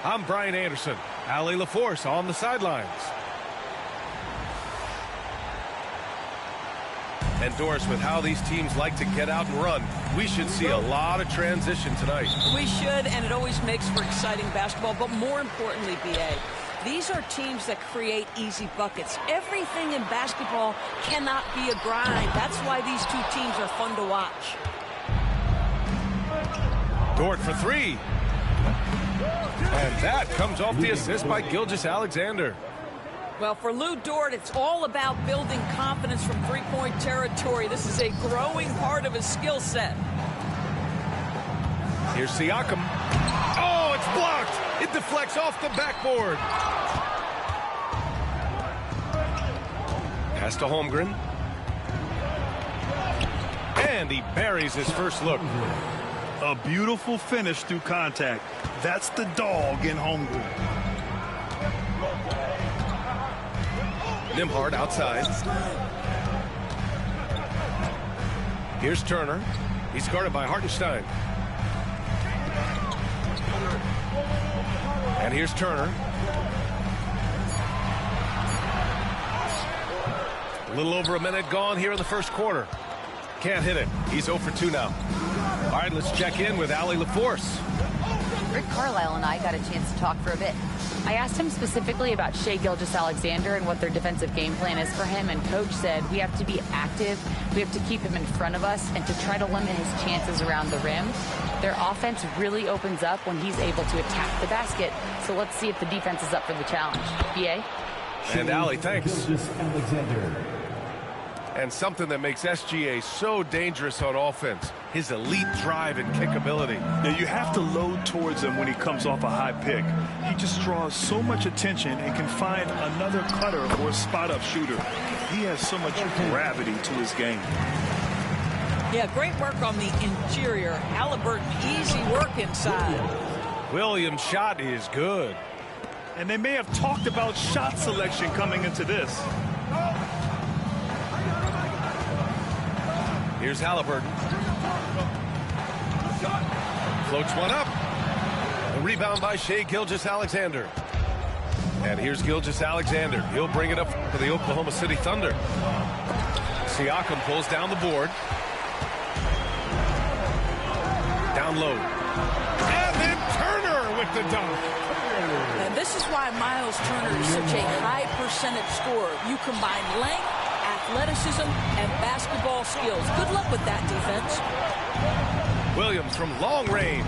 I'm Brian Anderson. Allie LaForce on the sidelines. And Doris, with how these teams like to get out and run, we should see a lot of transition tonight. We should, and it always makes for exciting basketball. But more importantly, B.A., these are teams that create easy buckets. Everything in basketball cannot be a grind. That's why these two teams are fun to watch. Dort for three. And that comes off the assist by Gilgeous-Alexander. Well, for Lu Dort, it's all about building confidence from three-point territory. This is a growing part of his skill set. Here's Siakam. Oh, it's blocked. It deflects off the backboard. Pass to Holmgren. And he buries his first look. A beautiful finish through contact. That's the dog in Holmgren. Nembhard outside. Here's Turner. He's guarded by Hartenstein. And here's Turner. A little over a minute gone here in the first quarter. Can't hit it. He's 0 for 2 now. All right, let's check in with Allie LaForce. Rick Carlisle and I got a chance to talk for a bit. I asked him specifically about Shai Gilgeous-Alexander and what their defensive game plan is for him, and Coach said we have to be active, we have to keep him in front of us, and to try to limit his chances around the rim. Their offense really opens up when he's able to attack the basket, so let's see if the defense is up for the challenge. B.A.? And Allie, thanks. Gilgeous-Alexander. And something that makes SGA so dangerous on offense, his elite drive and kick ability. Now, you have to load towards him when he comes off a high pick. He just draws so much attention and can find another cutter or a spot-up shooter. He has so much gravity to his game. Yeah, great work on the interior. Halliburton, easy work inside. Williams' shot is good. And they may have talked about shot selection coming into this. Here's Halliburton. Floats one up. A rebound by Shai Gilgeous-Alexander. And here's Gilgeous-Alexander. He'll bring it up to the Oklahoma City Thunder. Siakam pulls down the board. Down low. And then Turner with the dunk. And this is why Miles Turner is such a high percentage scorer. You combine length, athleticism, and basketball skills. Good luck with that defense. Williams from long range.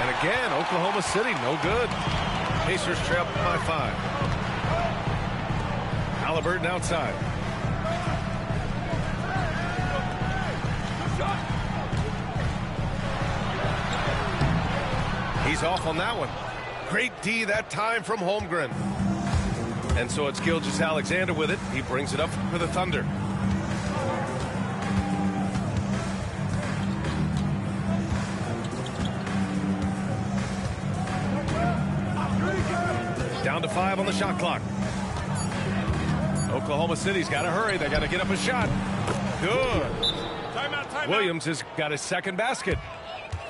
And again, Oklahoma City, no good. Pacers trail by 5. Halliburton outside. He's off on that one. Great D that time from Holmgren. And so it's Gilgeous-Alexander with it. He brings it up for the Thunder. Down to 5 on the shot clock. Oklahoma City's got to hurry. They got to get up a shot. Good. Timeout. Williams has got his second basket.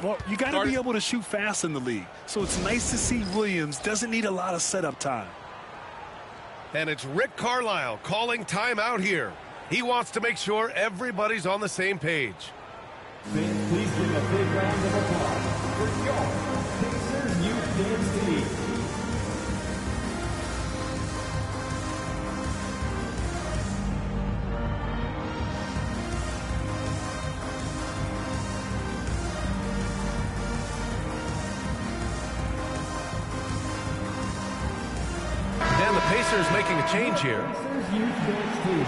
Well, you got to be able to shoot fast in the league. So it's nice to see Williams doesn't need a lot of setup time. And it's Rick Carlisle calling timeout here. He wants to make sure everybody's on the same page. Please give a big round of applause for your Pacers Youth Dance Team. And the Pacers making a change here. Pacers Youth Dance Team.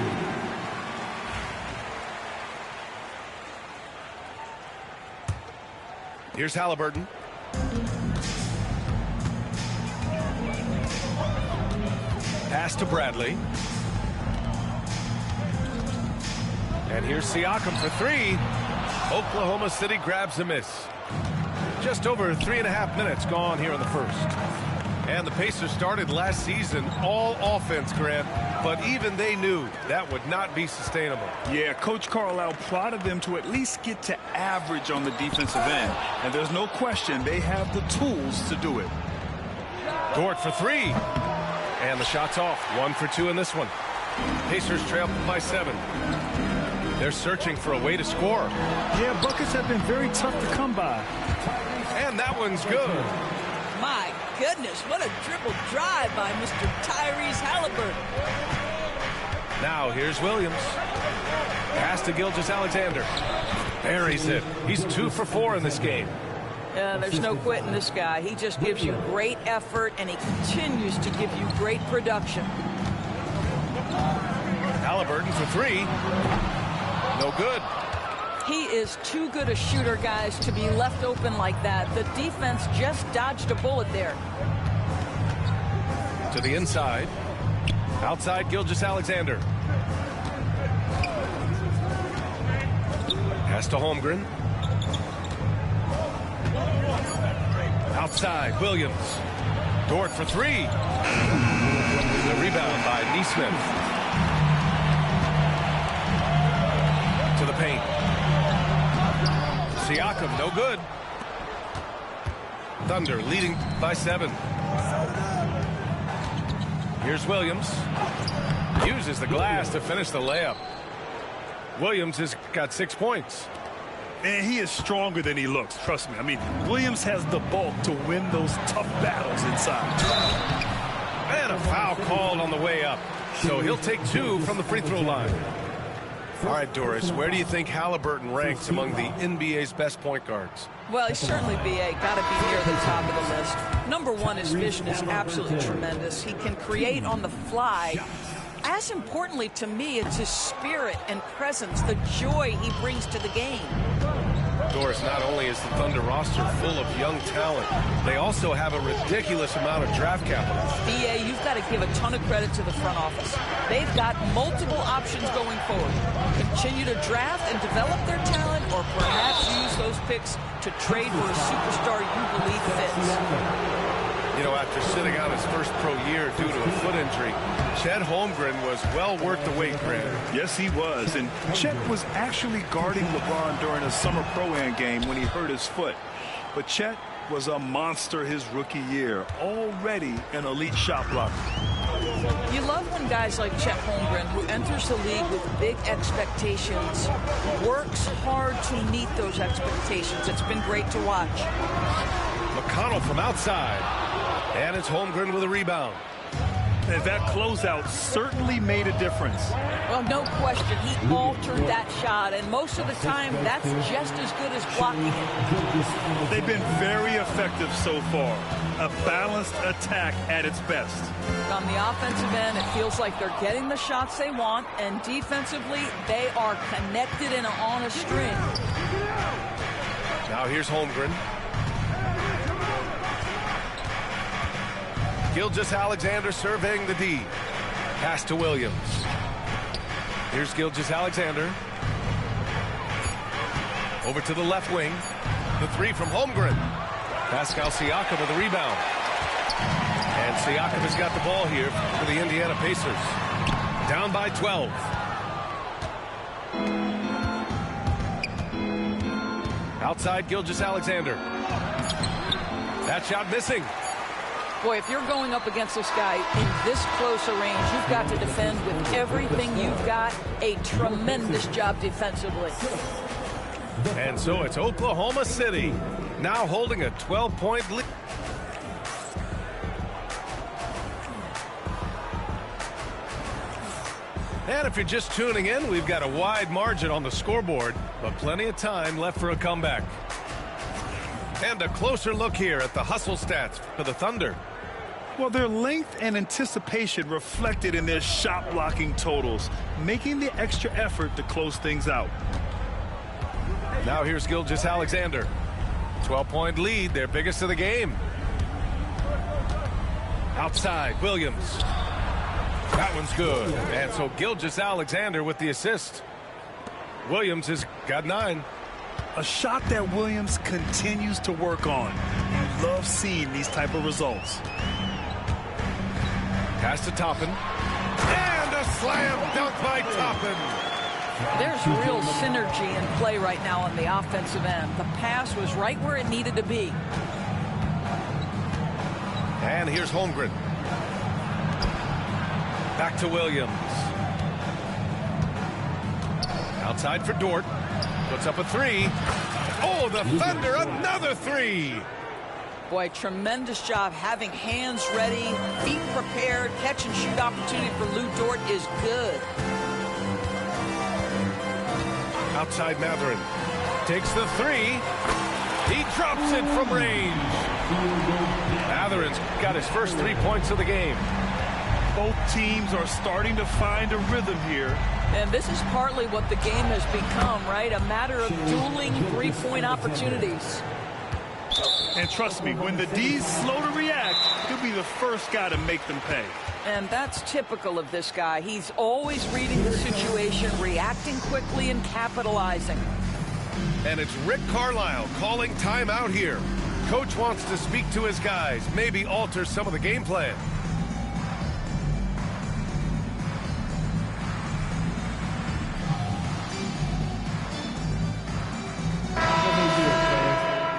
Here's Halliburton. Pass to Bradley. And here's Siakam for 3. Oklahoma City grabs a miss. Just over 3.5 minutes gone here in the first. And the Pacers started last season all offense, Grant, but even they knew that would not be sustainable. Yeah, Coach Carlisle prodded them to at least get to average on the defensive end. And there's no question they have the tools to do it. Dort for three. And the shot's off. 1 for 2 in this one. Pacers trail by 7. They're searching for a way to score. Yeah, buckets have been very tough to come by. And that one's good. My goodness, what a dribble drive by Mr. Tyrese Halliburton. Now here's Williams. Pass to Gilgeous-Alexander. Buries it. He's 2 for 4 in this game. Yeah, there's no quitting this guy. He just gives you great effort, and he continues to give you great production. Halliburton for 3. No good. He is too good a shooter, guys, to be left open like that. The defense just dodged a bullet there. To the inside. Outside Gilgeous-Alexander. Pass to Holmgren. Outside, Williams. Dort for 3. The rebound by Nesmith. To the paint. Siakam, no good. Thunder leading by 7. Here's Williams. Uses the glass to finish the layup. Williams has got 6 points. And he is stronger than he looks, trust me. I mean, Williams has the bulk to win those tough battles inside. And a foul called on the way up. So he'll take 2 from the free throw line. All right, Doris, where do you think Halliburton ranks among the NBA's best point guards? Well, he's certainly, B.A., got to be near the top of the list. Number one, his vision is absolutely tremendous. He can create on the fly. As importantly to me, it's his spirit and presence, the joy he brings to the game. Doris, not only is the Thunder roster full of young talent, they also have a ridiculous amount of draft capital. B.A., you've got to give a ton of credit to the front office. They've got multiple options going forward. Continue to draft and develop their talent, or perhaps use those picks to trade for a superstar you believe fits. You know, after sitting out his first pro year due to a foot injury, Chet Holmgren was well worth the wait, Grant. Yes, he was. And Chet was actually guarding LeBron during a summer pro-am game when he hurt his foot. But Chet was a monster his rookie year, already an elite shot blocker. You love when guys like Chet Holmgren, who enters the league with big expectations, works hard to meet those expectations. It's been great to watch. McConnell from outside. And it's Holmgren with a rebound. And that closeout certainly made a difference. Well, no question. He altered that shot, and most of the time, that's just as good as blocking it. They've been very effective so far. A balanced attack at its best. On the offensive end, it feels like they're getting the shots they want, and defensively, they are connected and on a string. Now here's Holmgren. Gilgeous-Alexander surveying the D. Pass to Williams. Here's Gilgeous-Alexander. Over to the left wing. The 3 from Holmgren. Pascal Siakam with the rebound. And Siakam has got the ball here for the Indiana Pacers. Down by 12. Outside Gilgeous-Alexander. That shot missing. Boy, if you're going up against this guy in this close a range, you've got to defend with everything you've got. A tremendous job defensively. And so it's Oklahoma City now holding a 12-point lead. And if you're just tuning in, we've got a wide margin on the scoreboard, but plenty of time left for a comeback. And a closer look here at the hustle stats for the Thunder. Well, their length and anticipation reflected in their shot blocking totals, making the extra effort to close things out. Now here's Gilgeous-Alexander. 12-point lead, their biggest of the game. Outside, Williams. That one's good. And so Gilgeous-Alexander with the assist. Williams has got 9. A shot that Williams continues to work on. You love seeing these type of results. Pass to Toppin. And a slam dunk by Toppin. There's real synergy in play right now on the offensive end. The pass was right where it needed to be. And here's Holmgren. Back to Williams. Outside for Dort. Puts up a three. Oh, the Thunder, another three. Boy, tremendous job having hands ready, feet prepared. Catch and shoot opportunity for Lou Dort is good. Outside Mathurin. Takes the three. He drops it from range. Mathurin's got his first 3 points of the game. Both teams are starting to find a rhythm here. And this is partly what the game has become, right? A matter of dueling three-point opportunities. And trust me, when the D's slow to react, he'll be the first guy to make them pay. And that's typical of this guy. He's always reading the situation, reacting quickly, and capitalizing. And it's Rick Carlisle calling timeout here. Coach wants to speak to his guys, maybe alter some of the game plan.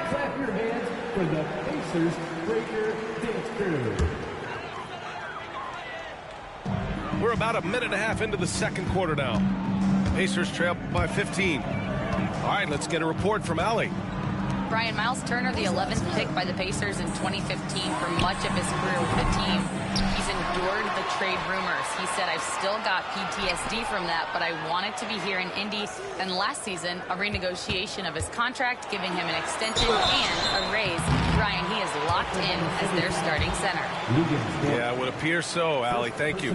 Clap your hands for the Pacers Breaker Dance Crew. We're about a minute and a half into the second quarter now. Pacers trail by 15. All right, let's get a report from Allie. Brian, Miles Turner, the 11th pick by the Pacers in 2015 for much of his career with the team. He's endured the trade rumors. He said, I've still got PTSD from that, but I wanted to be here in Indy. And last season, a renegotiation of his contract, giving him an extension and a raise. Brian, he is locked in as their starting center. Yeah, it would appear so, Allie. Thank you.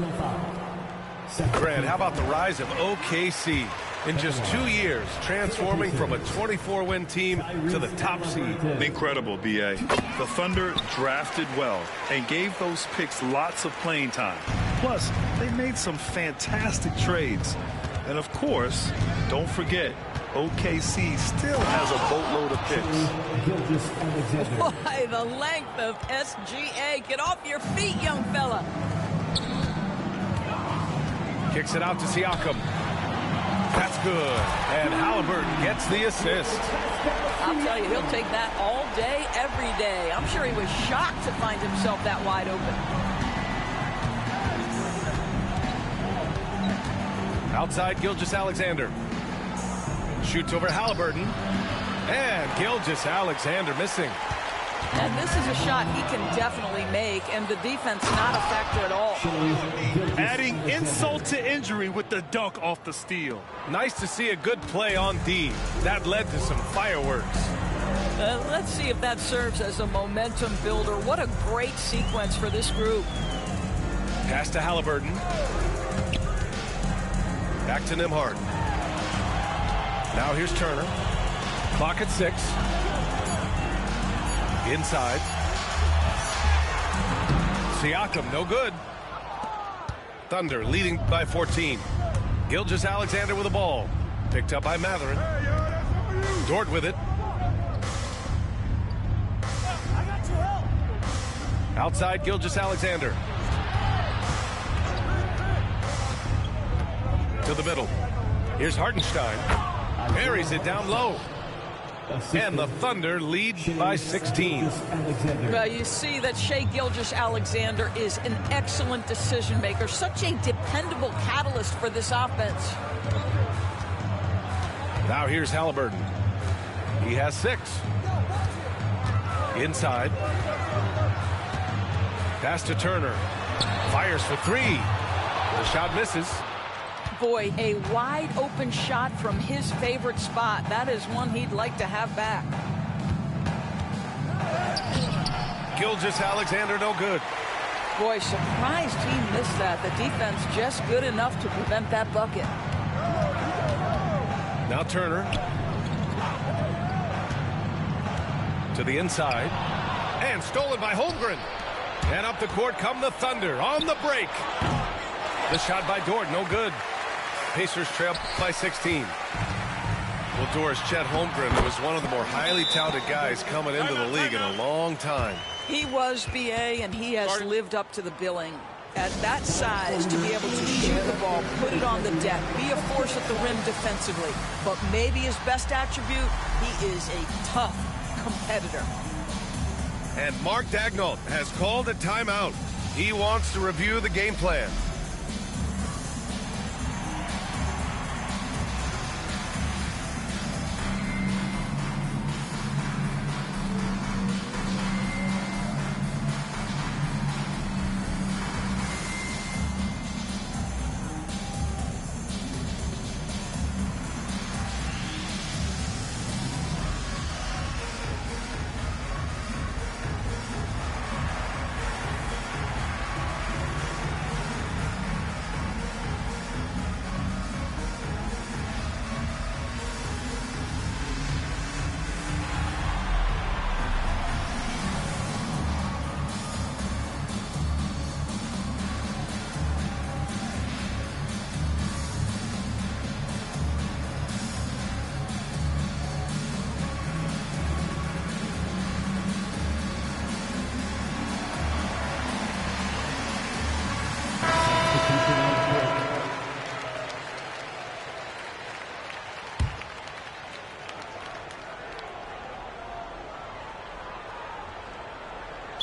Grant, how about the rise of OKC? In just 2 years, transforming from a 24-win team to the top seed. Incredible, B.A. The Thunder drafted well and gave those picks lots of playing time. Plus, they made some fantastic trades. And of course, don't forget, OKC still has a boatload of picks. Why, the length of SGA. Get off your feet, young fella. Kicks it out to Siakam. That's good. And Halliburton gets the assist. I'll tell you, he'll take that all day, every day. I'm sure he was shocked to find himself that wide open. Outside, Gilgeous-Alexander. Shoots over Halliburton. And Gilgeous-Alexander missing. And this is a shot he can definitely make, and the defense not a factor at all. Adding insult to injury with the dunk off the steal. Nice to see a good play on D. That led to some fireworks. Let's see if that serves as a momentum builder. What a great sequence for this group. Pass to Halliburton. Back to Nembhard. Now here's Turner. Clock at 6. Inside. Siakam, no good. Thunder leading by 14. Gilgeous-Alexander with the ball. Picked up by Mathurin. Dort with it. Outside, Gilgeous-Alexander. To the middle. Here's Hartenstein. Buries it down low. And the Thunder lead by 16. Well, you see that Shai Gilgeous-Alexander is an excellent decision maker, such a dependable catalyst for this offense. Now here's Halliburton. He has 6. Inside. Pass to Turner. Fires for 3. The shot misses. Boy, a wide open shot from his favorite spot. That is one he'd like to have back. Gilgeous-Alexander, no good. Boy, surprised he missed that. The defense just good enough to prevent that bucket. Now Turner. To the inside. And stolen by Holmgren. And up the court come the Thunder on the break. The shot by Dort, no good. Pacers trail by 16. Well, Doris, Chet Holmgren was one of the more highly touted guys coming into the league in a long time. He was, BA, and he has lived up to the billing. At that size, to be able to shoot the ball, put it on the deck, be a force at the rim defensively. But maybe his best attribute, he is a tough competitor. And Mark Daigneault has called a timeout. He wants to review the game plan.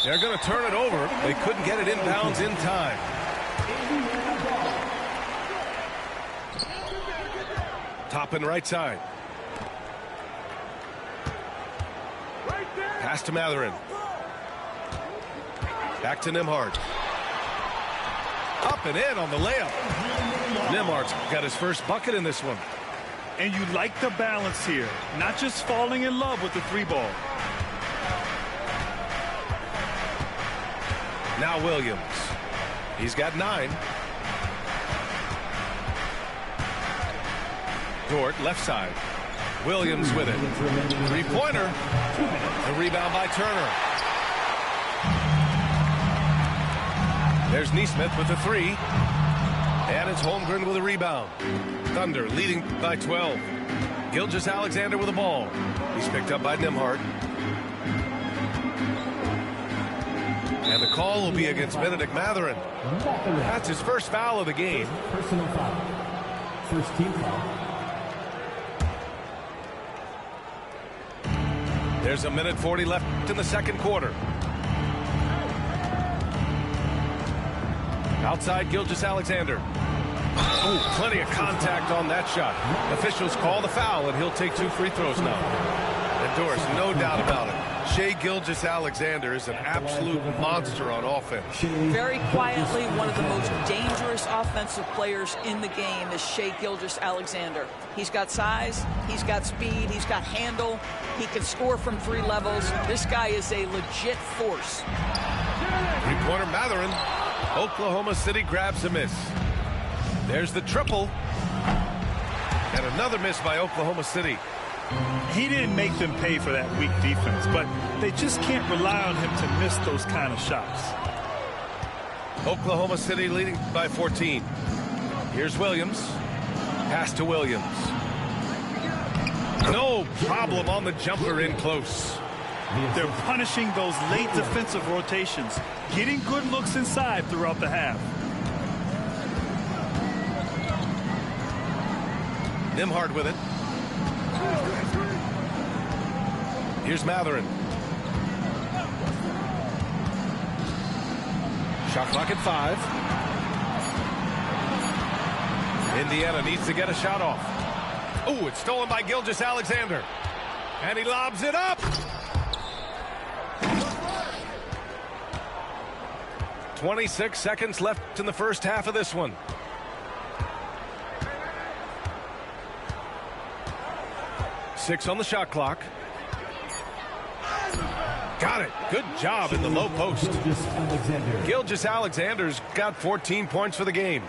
They're going to turn it over. They couldn't get it inbounds in time. Top and right side. Pass to Mathurin. Back to Nembhard. Up and in on the layup. Nembhard's got his first bucket in this one. And you like the balance here. Not just falling in love with the three ball. Now Williams. He's got 9. Dort, left side. Williams with it. Three-pointer. The rebound by Turner. There's Nesmith with the 3. And it's Holmgren with a rebound. Thunder leading by 12. Gilgeous-Alexander with the ball. He's picked up by Nembhard. And the call will be against Bennedict Mathurin. That's his first foul of the game. Personal foul. First team foul. There's a minute 40 left in the second quarter. Outside Gilgeous-Alexander. Oh, plenty of contact on that shot. Officials call the foul, and he'll take 2 free throws now. And Doris, no doubt about it. Shai Gilgeous-Alexander is an absolute monster on offense. Very quietly, one of the most dangerous offensive players in the game is Shai Gilgeous-Alexander. He's got size, he's got speed, he's got handle, he can score from 3 levels. This guy is a legit force. Three-pointer Mathurin. Oklahoma City grabs a miss. There's the triple. And another miss by Oklahoma City. He didn't make them pay for that weak defense, but they just can't rely on him to miss those kind of shots. Oklahoma City leading by 14. Here's Williams. Pass to Williams. No problem on the jumper in close. They're punishing those late defensive rotations, getting good looks inside throughout the half. Nembhard with it. Here's Mathurin. Shot clock at 5. Indiana needs to get a shot off. Oh, it's stolen by Gilgeous-Alexander. And he lobs it up. 26 seconds left in the first half of this one. Six on the shot clock. Got it. Good job in the low post. Gilgeous-Alexander's got 14 points for the game.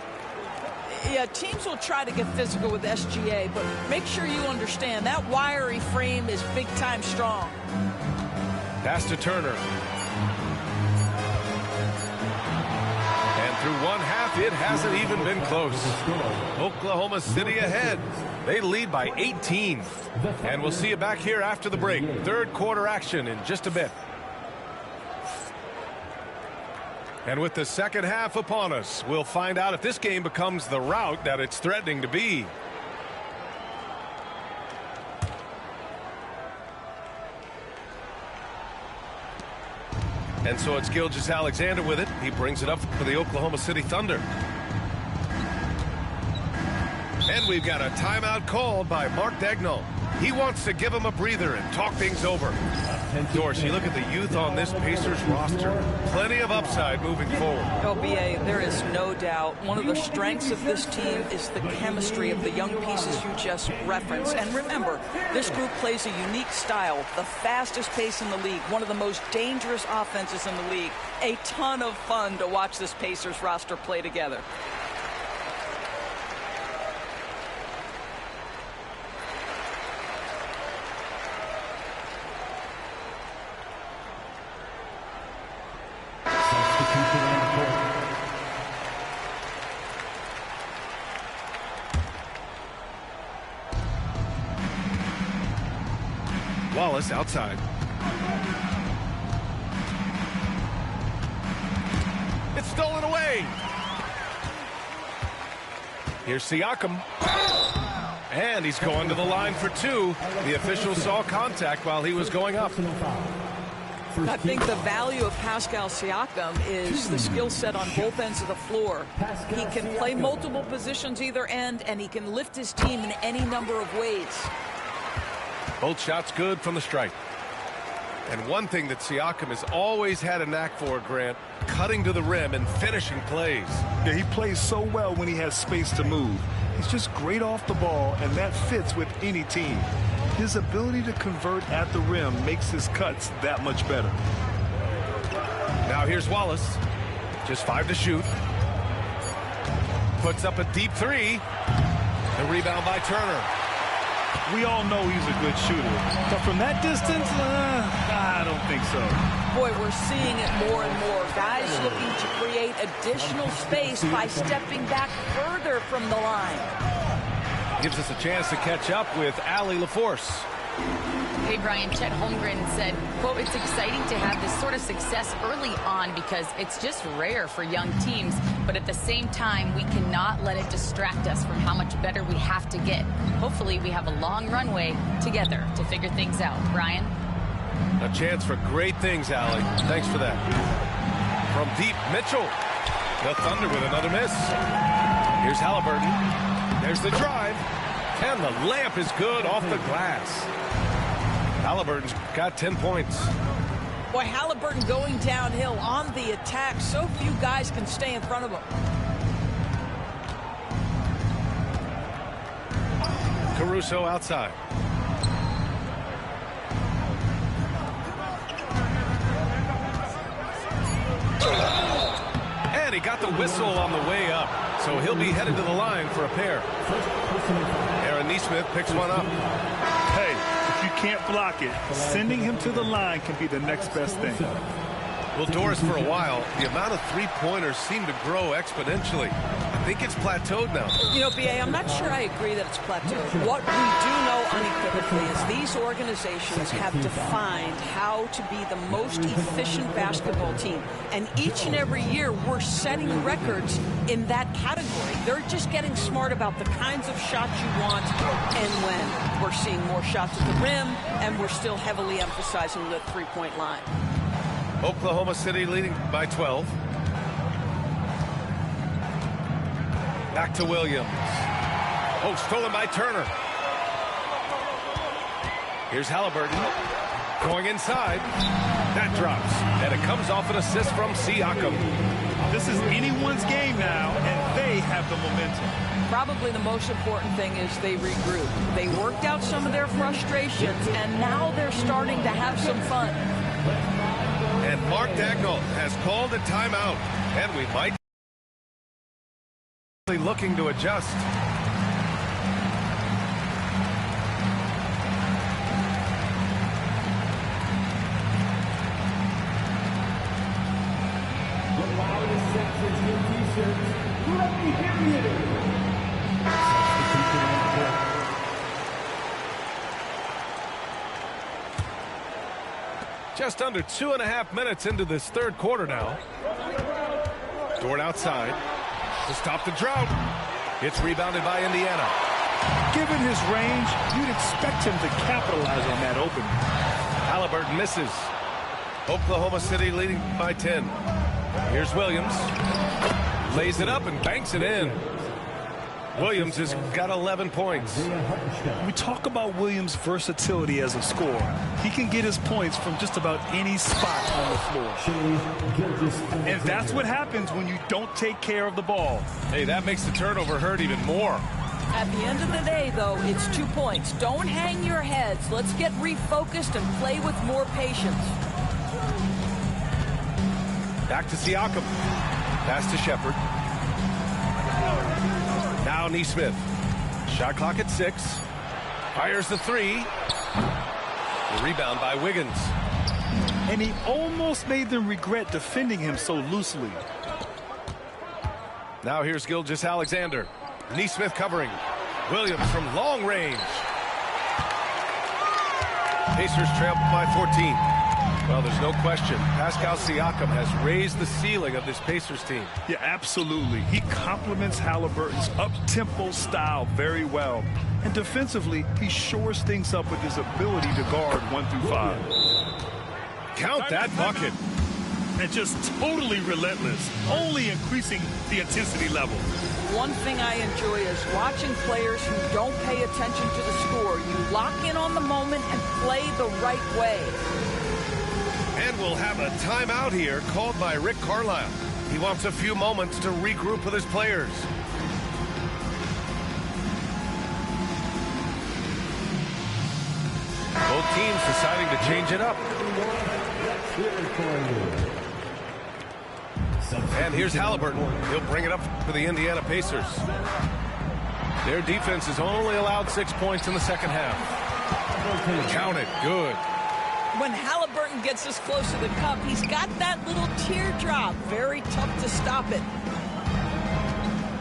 Yeah, teams will try to get physical with SGA, but make sure you understand that wiry frame is big-time strong. Pass to Turner. And through one half, it hasn't even been close. Oklahoma City ahead. They lead by 18. And we'll see you back here after the break. Third quarter action in just a bit. And with the second half upon us, we'll find out if this game becomes the rout that it's threatening to be. And so it's Gilgeous-Alexander with it. He brings it up for the Oklahoma City Thunder. And we've got a timeout called by Mark Daigneault. He wants to give him a breather and talk things over. Doris, you look at the youth on this Pacers roster. Plenty of upside moving forward. Oh, B.A., there is no doubt. One of the strengths of this team is the chemistry of the young pieces you just referenced. And remember, this group plays a unique style, the fastest pace in the league, one of the most dangerous offenses in the league. A ton of fun to watch this Pacers roster play together. Wallace outside. It's stolen away. Here's Siakam. And he's going to the line for two. The official saw contact while he was going up. I think the value of Pascal Siakam is the skill set on both ends of the floor. He can play multiple positions either end, and he can lift his team in any number of ways. Both shots good from the stripe. And one thing that Siakam has always had a knack for, Grant, cutting to the rim and finishing plays. Yeah, he plays so well when he has space to move. He's just great off the ball, and that fits with any team. His ability to convert at the rim makes his cuts that much better. Now here's Wallace. Just 5 to shoot. Puts up a deep three. The rebound by Turner. We all know he's a good shooter, but from that distance, I don't think so. Boy, we're seeing it more and more. Guys looking to create additional space by stepping back further from the line. Gives us a chance to catch up with Allie LaForce. Hey, Brian, Chet Holmgren said, quote, "It's exciting to have this sort of success early on because it's just rare for young teams. But at the same time, we cannot let it distract us from how much better we have to get. Hopefully, we have a long runway together to figure things out." Brian? A chance for great things, Allie. Thanks for that. From deep, Mitchell. The Thunder with another miss. Here's Halliburton. There's the drive. And the layup is good off the glass. Halliburton's got 10 points. Boy, Halliburton going downhill on the attack. So few guys can stay in front of him. Caruso outside. And he got the whistle on the way up. So he'll be headed to the line for a pair. Aaron Nesmith picks one up. Hey, if you can't block it, sending him to the line can be the next best thing. Well, Doris, for a while, the amount of three-pointers seemed to grow exponentially. I think it's plateaued now. You know, B.A., I'm not sure I agree that it's plateaued. What we do know unequivocally is these organizations have defined how to be the most efficient basketball team. And each and every year, we're setting records in that category. They're just getting smart about the kinds of shots you want and when. We're seeing more shots at the rim, and we're still heavily emphasizing the three-point line. Oklahoma City leading by 12. Back to Williams. Oh, stolen by Turner. Here's Halliburton. Going inside. That drops. And it comes off an assist from Siakam. This is anyone's game now, and they have the momentum. Probably the most important thing is they regroup. They worked out some of their frustrations, and now they're starting to have some fun. And Mark Daigneault has called a timeout, and we might be looking to adjust. The loudest Sixers new t-shirts. Let me hear you. Just under 2.5 minutes into this third quarter now. Dort outside to stop the drought. It's rebounded by Indiana. Given his range, you'd expect him to capitalize on that opening. Halliburton misses. Oklahoma City leading by 10. Here's Williams. Lays it up and banks it in. Williams has got 11 points. We talk about Williams' versatility as a scorer. He can get his points from just about any spot on the floor. And that's what happens when you don't take care of the ball. Hey, that makes the turnover hurt even more. At the end of the day, though, it's 2 points. Don't hang your heads. Let's get refocused and play with more patience. Back to Siakam. Pass to Shepard. Now Nesmith. Shot clock at 6. Fires the 3. The rebound by Wiggins. And he almost made them regret defending him so loosely. Now here's Gilgeous-Alexander. Nesmith covering. Williams from long range. Pacers trail by 14. Well, there's no question. Pascal Siakam has raised the ceiling of this Pacers team. Yeah, absolutely. He complements Halliburton's up-tempo style very well. And defensively, he shores things up with his ability to guard 1 through 5. Count that bucket. And just totally relentless, only increasing the intensity level. One thing I enjoy is watching players who don't pay attention to the score. You lock in on the moment and play the right way. And we'll have a timeout here called by Rick Carlisle. He wants a few moments to regroup with his players. Both teams deciding to change it up. And here's Halliburton. He'll bring it up for the Indiana Pacers. Their defense has only allowed 6 points in the second half. Count it. Good. When Halliburton gets this close to the cup, he's got that little teardrop. Very tough to stop it.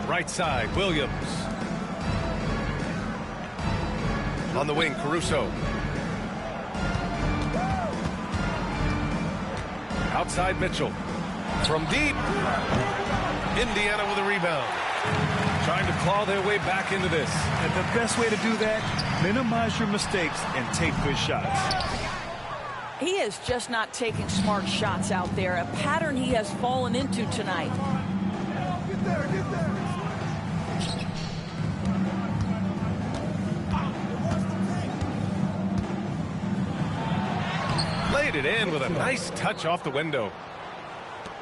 Right side, Williams. On the wing, Caruso. Outside Mitchell. From deep. Indiana with a rebound. Trying to claw their way back into this. And the best way to do that, minimize your mistakes and take good shots. He is just not taking smart shots out there, a pattern he has fallen into tonight. Get there, get there. Laid it in with a nice touch off the window.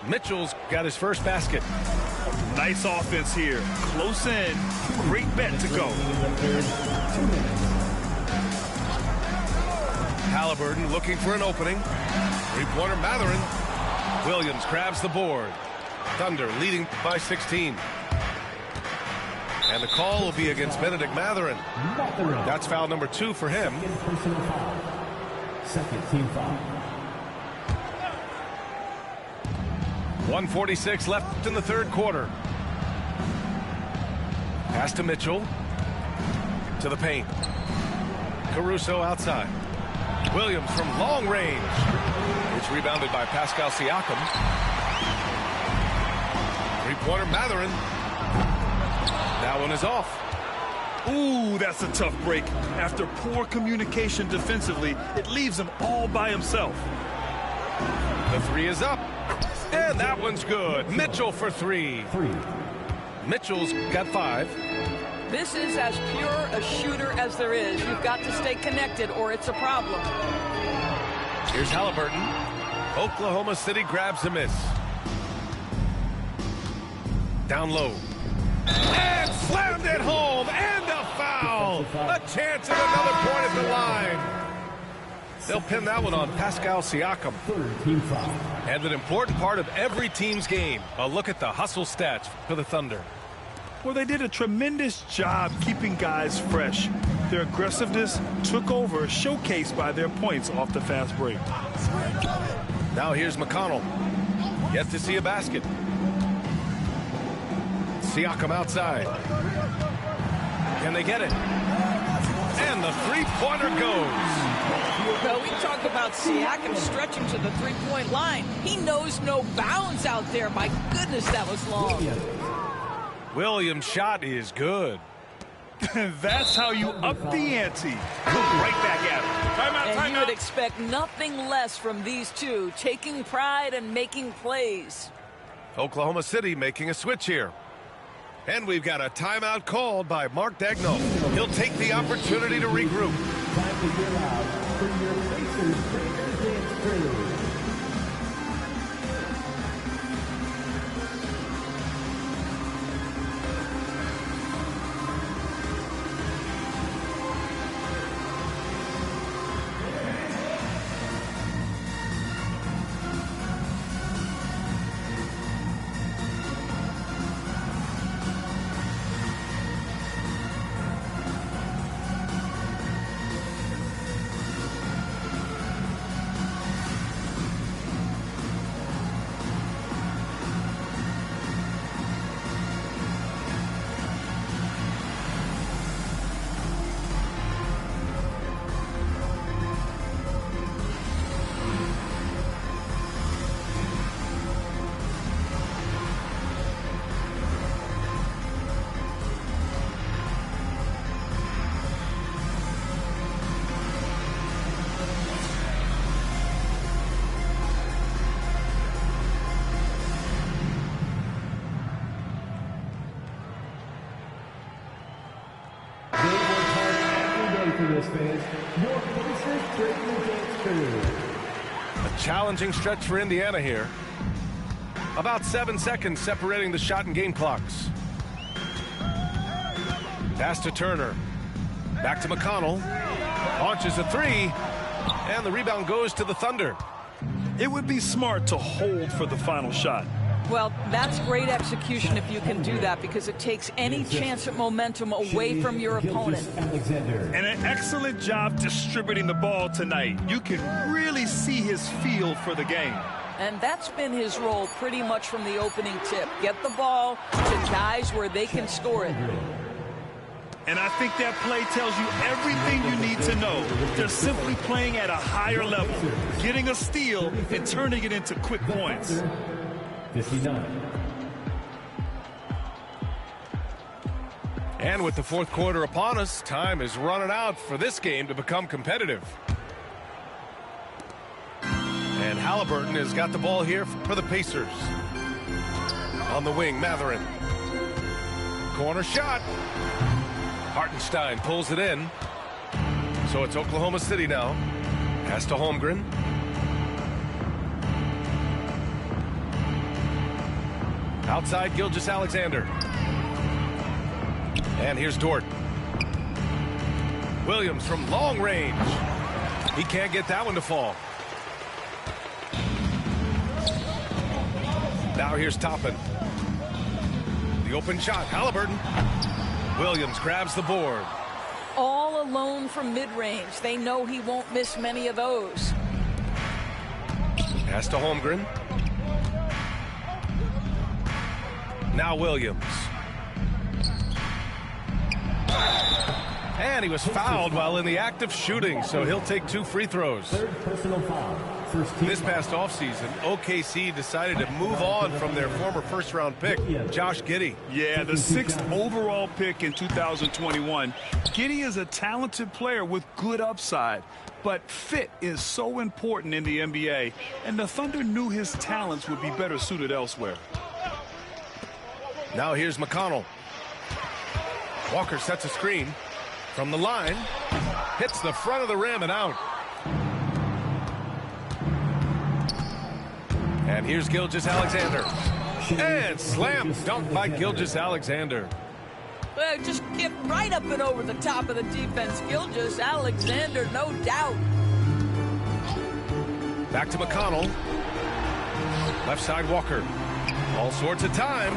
Mitchell's got his first basket. Nice offense here. Close in. Great bet to go. Halliburton looking for an opening. Three-pointer Mathurin. Williams grabs the board. Thunder leading by 16. And the call will be against Benedict Mathurin. That's foul number 2 for him. Second team foul. 1:46 left in the third quarter. Pass to Mitchell. To the paint. Caruso outside. Williams from long range. It's rebounded by Pascal Siakam. Three-pointer Mathurin. That one is off. Ooh, that's a tough break. After poor communication defensively, it leaves him all by himself. The 3 is up. And that one's good. Mitchell for 3. Mitchell's got 5. This is as pure a shooter as there is. You've got to stay connected or it's a problem. Here's Halliburton. Oklahoma City grabs a miss. Down low. And slammed it home. And a foul. A chance at another point at the line. They'll pin that one on Pascal Siakam. Third team foul. And an important part of every team's game. A look at the hustle stats for the Thunder. Well, they did a tremendous job keeping guys fresh. Their aggressiveness took over, showcased by their points off the fast break. Now here's McConnell. Yet to see a basket. Siakam outside. Can they get it? And the three-pointer goes. Well, we talk about Siakam stretching to the three-point line. He knows no bounds out there. My goodness, that was long. Williams' shot is good. That's how you up the ante. Look right back at him. And you would expect nothing less from these two, taking pride and making plays. Oklahoma City making a switch here. And we've got a timeout called by Mark Daigneault. He'll take the opportunity to regroup. Time to get out for your Pacers Breakers Dance Crew. A challenging stretch for Indiana here. About 7 seconds separating the shot and game clocks. Pass to Turner. Back to McConnell. Launches a three. And the rebound goes to the Thunder. It would be smart to hold for the final shot. Well, that's great execution if you can do that, because it takes any chance at momentum away from your opponent. And an excellent job distributing the ball tonight. You can really see his feel for the game. And that's been his role pretty much from the opening tip. Get the ball to guys where they can score it. And I think that play tells you everything you need to know. They're simply playing at a higher level, getting a steal and turning it into quick points. 59. And with the fourth quarter upon us, time is running out for this game to become competitive. And Halliburton has got the ball here for the Pacers. On the wing, Mathurin. Corner shot. Hartenstein pulls it in. So it's Oklahoma City now. Pass to Holmgren. Outside, Gilgeous-Alexander. And here's Dort. Williams from long range. He can't get that one to fall. Now here's Toppin. The open shot, Halliburton. Williams grabs the board. All alone from mid-range. They know he won't miss many of those. Pass to Holmgren. Now Williams. And he was fouled while in the act of shooting, so he'll take 2 free throws. Third personal foul. First team This past offseason, OKC decided to move on from their former first-round pick, Josh Giddey. Yeah, the 6th overall pick in 2021. Giddey is a talented player with good upside, but fit is so important in the NBA, and the Thunder knew his talents would be better suited elsewhere. Now here's McConnell. Walker sets a screen from the line. Hits the front of the rim and out. And here's Gilgeous-Alexander. And slam dunk by Gilgeous-Alexander. Well, just get right up and over the top of the defense. Gilgeous-Alexander, no doubt. Back to McConnell. Left side, Walker. All sorts of time.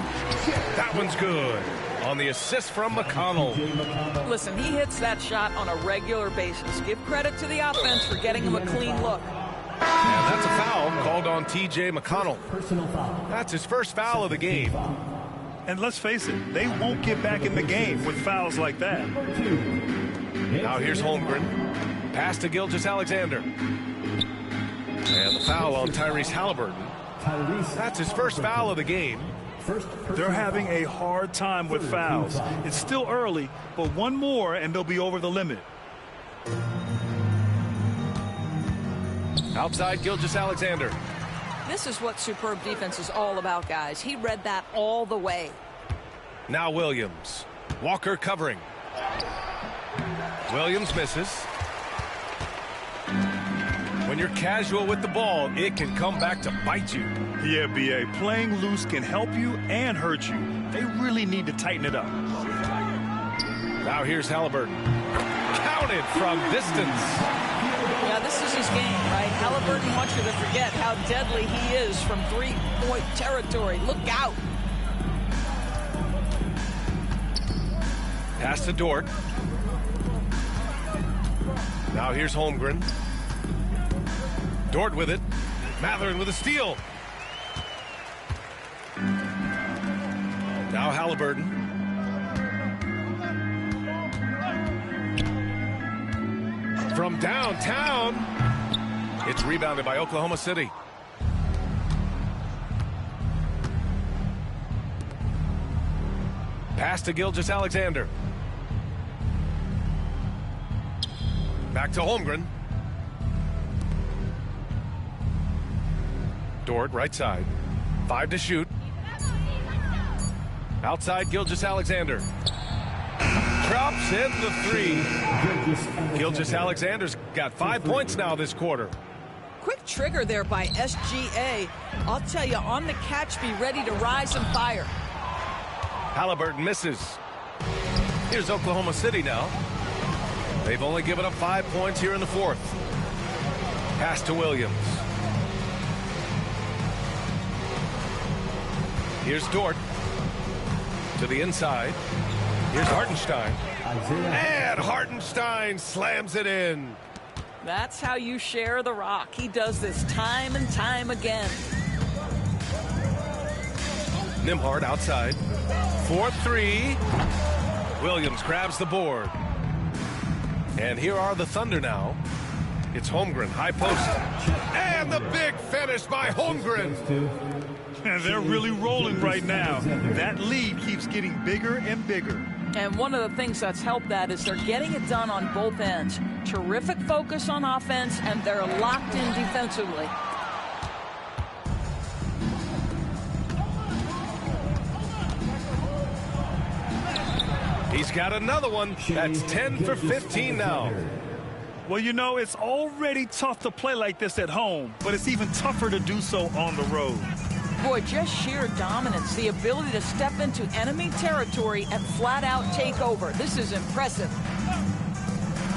That one's good. On the assist from McConnell. Listen, he hits that shot on a regular basis. Give credit to the offense for getting him a clean look. And that's a foul called on T.J. McConnell. personal foul. That's his first foul of the game. And let's face it, they won't get back in the game with fouls like that. Now here's Holmgren. Pass to Gilgeous-Alexander. And the foul on Tyrese Halliburton. That's his first foul of the game. They're having a hard time with fouls. It's still early, but one more and they'll be over the limit. Outside Gilgeous-Alexander. This is what superb defense is all about, guys. He read that all the way. Now Williams. Walker covering. Williams misses. When you're casual with the ball, it can come back to bite you. Yeah, B.A. Playing loose can help you and hurt you. They really need to tighten it up. Now here's Halliburton. Counted from distance. Yeah, this is his game, right? Halliburton wants you to forget how deadly he is from three-point territory. Look out. Pass to Dort. Now here's Holmgren. Dort with it. Mathurin with a steal. Now Halliburton. From downtown. It's rebounded by Oklahoma City. Pass to Gilgeous-Alexander. Back to Holmgren. Dort, right side. 5 to shoot. Outside Gilgeous-Alexander. Drops in the 3. Gilgeous-Alexander's got 5 points now this quarter. Quick trigger there by SGA. I'll tell you, on the catch, be ready to rise and fire. Halliburton misses. Here's Oklahoma City now. They've only given up 5 points here in the fourth. Pass to Williams. Here's Dort. To the inside. Here's Hartenstein. And Hartenstein slams it in. That's how you share the rock. He does this time and time again. Nembhard outside. 4-3. Williams grabs the board. And here are the Thunder now. It's Holmgren, high post. And the big finish by Holmgren. And they're really rolling right now. That lead keeps getting bigger and bigger. And one of the things that's helped that is they're getting it done on both ends. Terrific focus on offense, and they're locked in defensively. He's got another one. That's 10 for 15 now. Well, you know, it's already tough to play like this at home, but it's even tougher to do so on the road. Boy, just sheer dominance, the ability to step into enemy territory and flat out take over. This is impressive.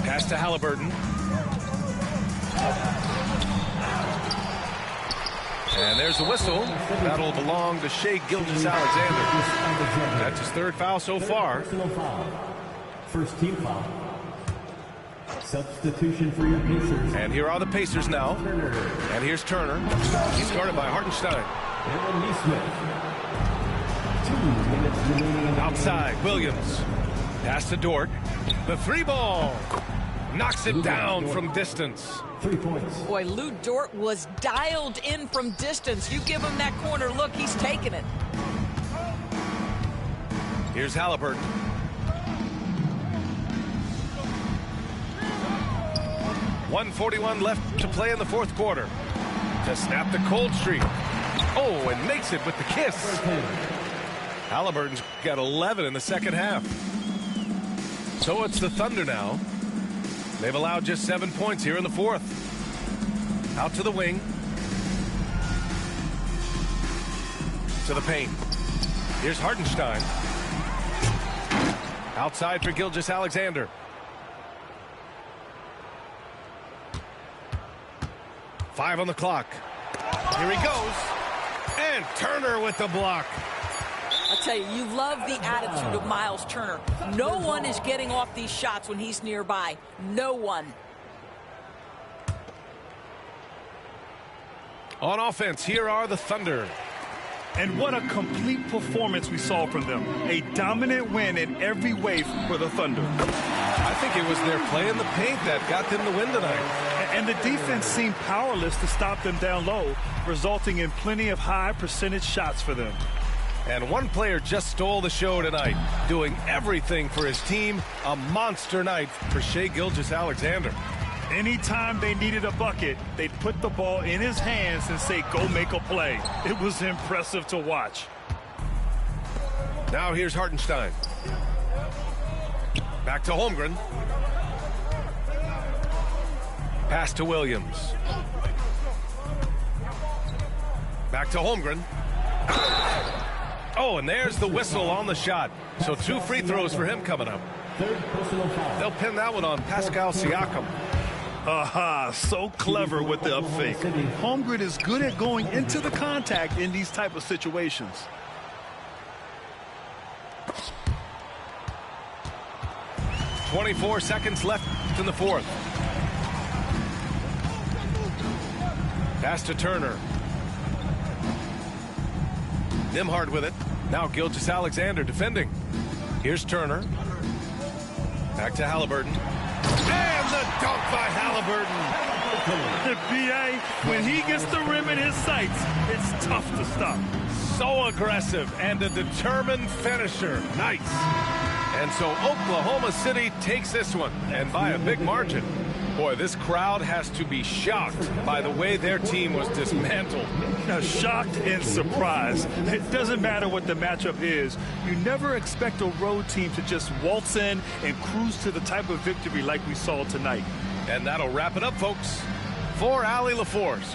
Pass to Halliburton. And there's a whistle. That'll belong to Shai Gilgeous-Alexander. That's his third foul so far. First team foul. Substitution for your Pacers. And here are the Pacers now. And here's Turner. He's guarded by Hartenstein. Aaron Nesmith. 2 minutes remaining. Outside, Williams. Pass to Dort. The 3-ball. Knocks it down from distance. 3 points. Boy, Lou Dort was dialed in from distance. You give him that corner look, he's taking it. Here's Halliburton. .141 left to play in the fourth quarter. To snap the cold streak. Oh, and makes it with the kiss. Halliburton's got 11 in the second half. So it's the Thunder now. They've allowed just 7 points here in the fourth. Out to the wing. To the paint. Here's Hartenstein. Outside for Gilgeous-Alexander. Five on the clock. Here he goes. And Turner with the block. I'll tell you, you love the attitude of Miles Turner. No one is getting off these shots when he's nearby. No one. On offense, here are the Thunder. And what a complete performance we saw from them. A dominant win in every way for the Thunder. I think it was their play in the paint that got them the win tonight. And the defense seemed powerless to stop them down low, resulting in plenty of high percentage shots for them. And one player just stole the show tonight, doing everything for his team. A monster night for Shai Gilgeous-Alexander. Anytime they needed a bucket, they'd put the ball in his hands and say, go make a play. It was impressive to watch. Now here's Hartenstein. Back to Holmgren. Pass to Williams. Back to Holmgren. Oh, and there's the whistle on the shot. So 2 free throws for him coming up. Third personal foul. They'll pin that one on Pascal Siakam. Aha, so clever with the up fake. Holmgren is good at going into the contact in these type of situations. .24 seconds left in the fourth. Pass to Turner. Nembhard with it. Now Gilgeous-Alexander defending. Here's Turner. Back to Haliburton. And the dunk by Haliburton. The B.A., when he gets the rim in his sights, it's tough to stop. So aggressive and a determined finisher. Nice. And so Oklahoma City takes this one, and by a big margin. Boy, this crowd has to be shocked by the way their team was dismantled. Now, shocked and surprised. It doesn't matter what the matchup is. You never expect a road team to just waltz in and cruise to the type of victory like we saw tonight. And that'll wrap it up, folks. For Allie LaForce.